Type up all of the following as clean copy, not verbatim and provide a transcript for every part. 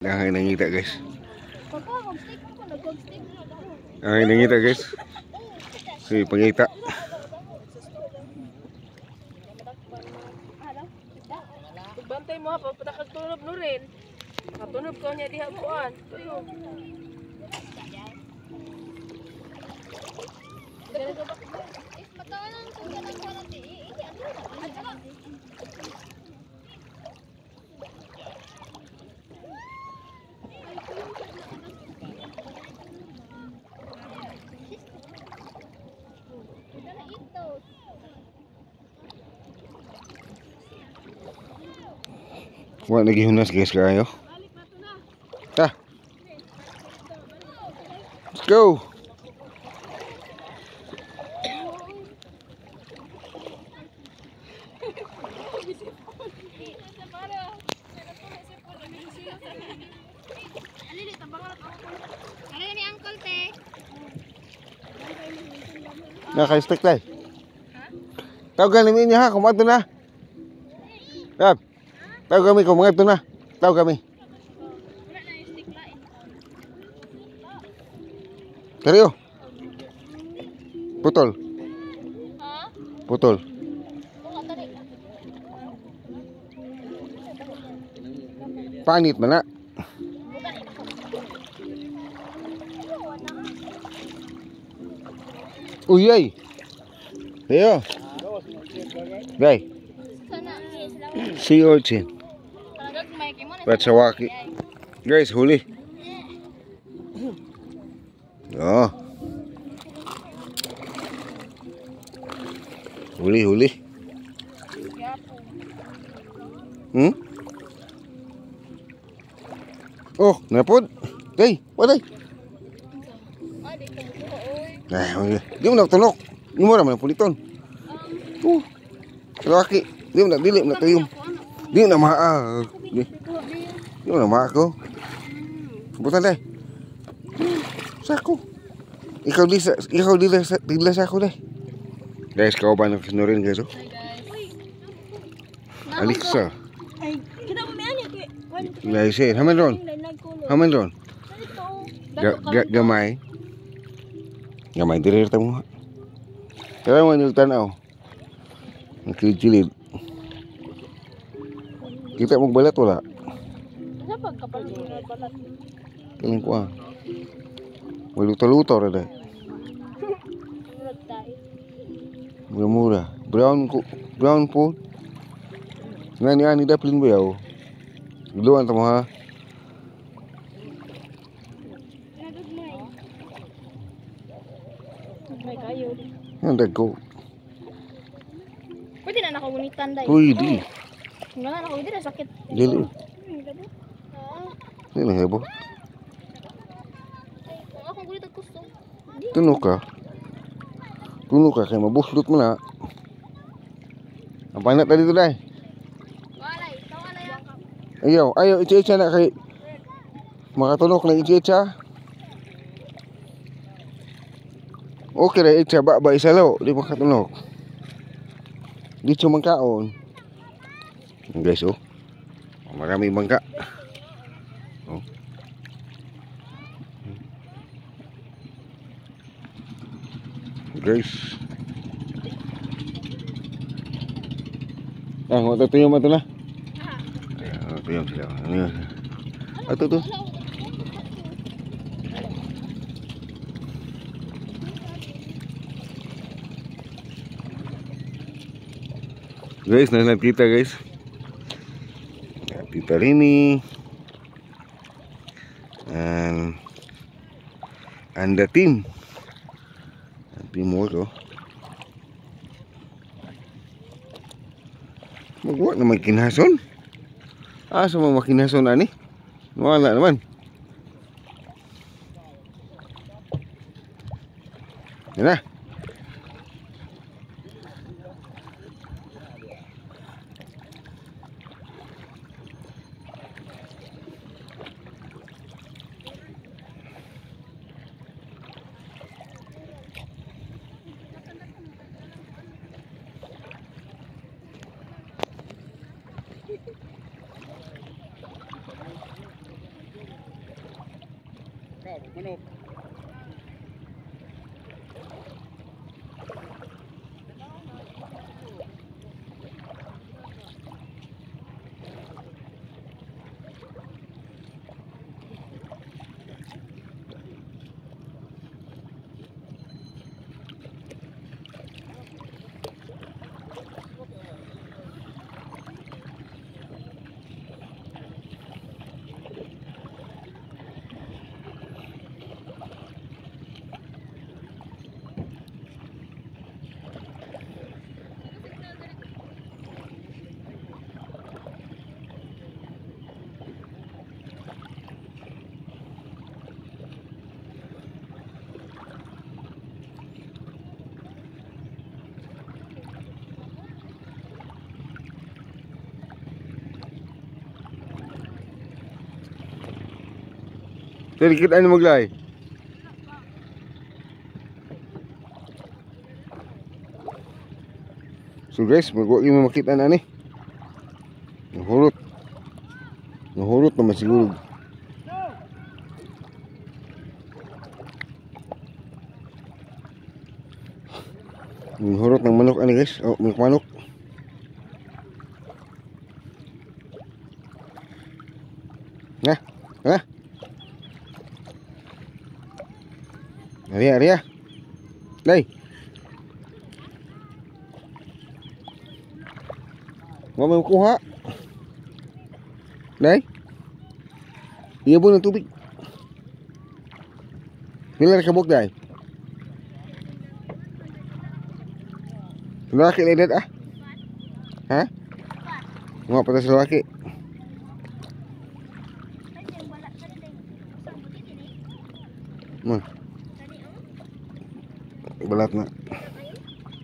Ang nangita guys. Ang nangita guys. Si pangita. Bantay mo ha, pagkakagtunob no rin. Katunob ko niya diha buwan. Tuyo. Wala nagihunas guys kayo. Ta. Let's go. Naka-stick tayo. Tawagan namin niya ha, kumato na. Tap. Tahu kami kung mga ito na. Tahu kami. Seryo? Putol. Putol. Panit mana? Uyay. Ayo. Guys. Sea urchin. Patsawaki. Guys, huli. Oh. Huli. Hmm? Oh, napod. Day, waday. Di mo nagtunok. Di mo naman puliton. Laki. Di mo nagdili, natuyong. Di mo na maa. Di mo na maa ko. Butan deh. Sako. Ikaw di sa ako deh. Guys, kau ba ng kasunurin guys? Alexa. Guys, haman ron. Haman ron. Gamay. Gamay, diri rita mo. Kaya mo yung tanaw. Ang kilid-kilid. Kita mong balat wala. Kaling ko ah. Maluto-luto rin eh. Mura-mura. Brown po. Ngani-ani daplin ba yaw? Iluan tamo ha. Yan dago. Pwede na nakagunitan dahil. Pwede. Nga na ako, hindi na sakit. Dili. Dili na hebo. Akong gulit at gusto. Tuno ka. Kaya mabuslot mo na. Ang panat na dito dahil. Ayaw, ichi-icha na kay makatunok na ichi-icha. Okay na icha, ba isa law, di makatunok. Dito mangkaon. Guys, oh. Maraming bangka. Oh. Guys. Matutuyong mo ito na. Tuyong sila. Ito. Guys, nasa kita guys. Tita Rini and the team work oh. Magwa naman kinason. Sa mga kinason ani. Wala naman. Yan na. Manok. Sedikit ano maglay. So guys, magwagi mo makita na ni. Nahurot. Nahurot naman siguro. Nahurot ng manok ani guys. Oh, manok. Nah, nah. Aria. Đây. Mau mau kuha. Đây. Iya pun ng tubig. Nila kabog day. Lalaki ledet ah. Ha? Mga patas lalaki.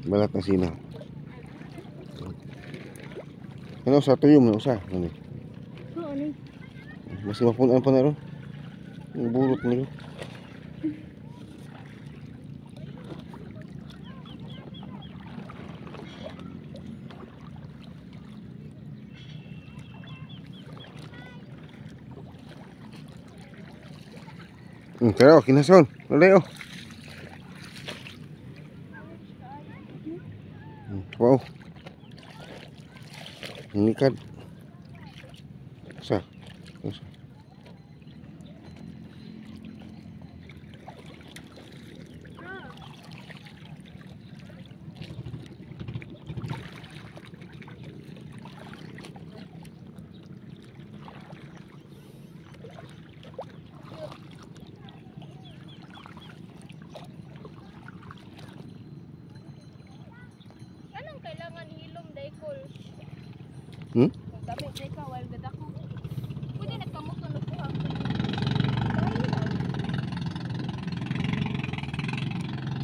Balat na sina. Ano sa tuyom na usa ano? Ano? Masih mapunan pa na ron. Ang burot na ron. Pero kinason. Dali oh. Wow. Ini kan sa. Kailangan hilom daikol. Sabi kay ka wal gad ako. Pwede nagkamuto na kuha.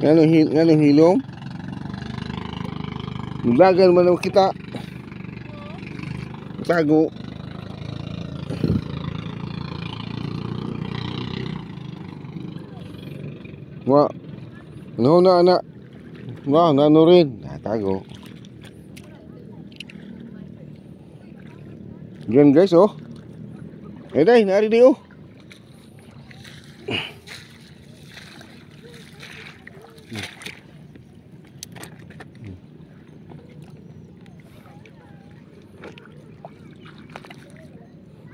Ngano hilom? Nulagan man ang kita. Tago. Wa. No na anak. Wah, nano rin. Tago. Yan guys oh. Day, nari di oh.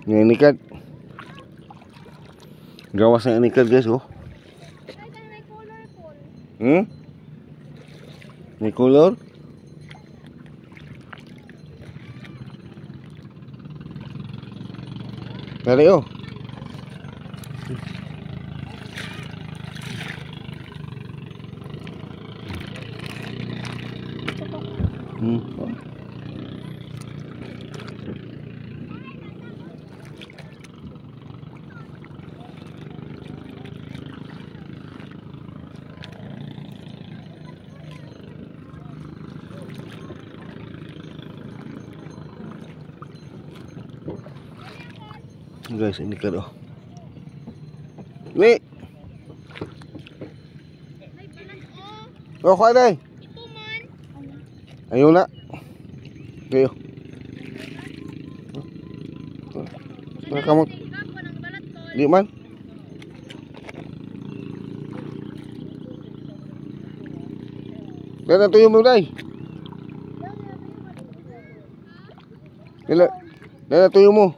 Yang inikat. Gawas na inikat guys oh. May color? Tari oh. Guys, ini kan oh. Ni. Oh, kuha day. Ito man. Ayaw na. Ayaw. Nakamot. Di man. Dala tuyo mo day. Dala tuyo mo.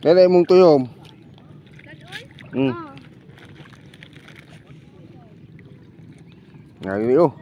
Dala imong tuyom. Hmm. Ngani oh.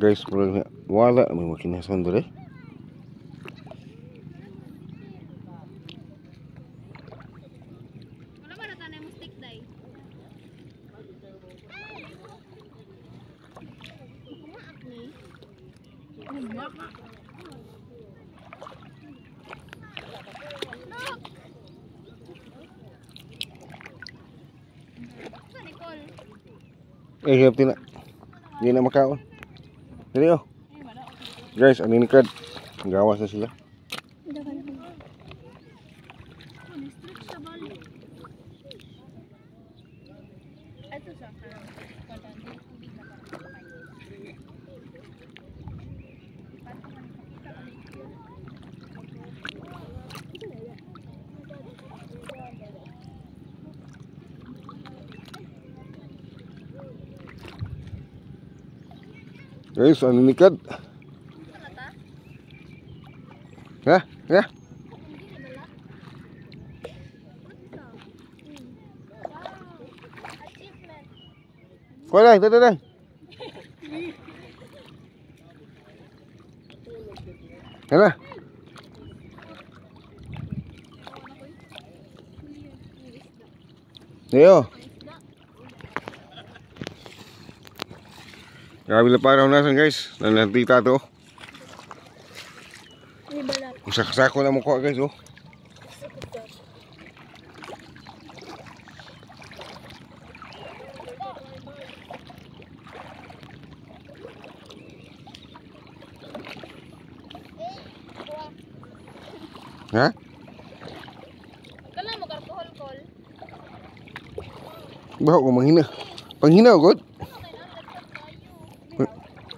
Guys, wala may makinason dere. Wala ba na tanay mo stick day? Kumaak ni. Sa Nicole. Hirap din na. Hindi na makaon. Dali oh. Guys, ang ninikad. Gawas na sila. Guys, ang ninikad. Ha? Ha? Kuha dai, dai. Hala. Ayo. Grabe na parang nasan guys. Nanantita to. Sako na mo ko guys oh. Ha? Kala mo alcohol call. Baho ko manghina. Panghinaw god.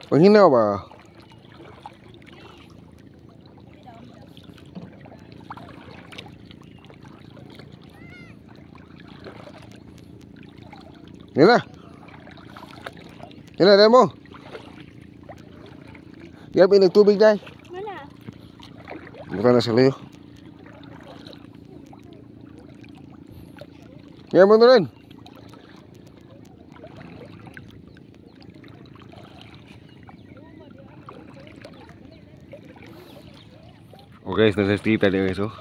Panghinaw ba? Yan na. Yan na, mo. Yan, pinagtubig dahil. Wala. Buta na sa layo. Yan mo na rin. Okay guys, nasa tita din guys oh.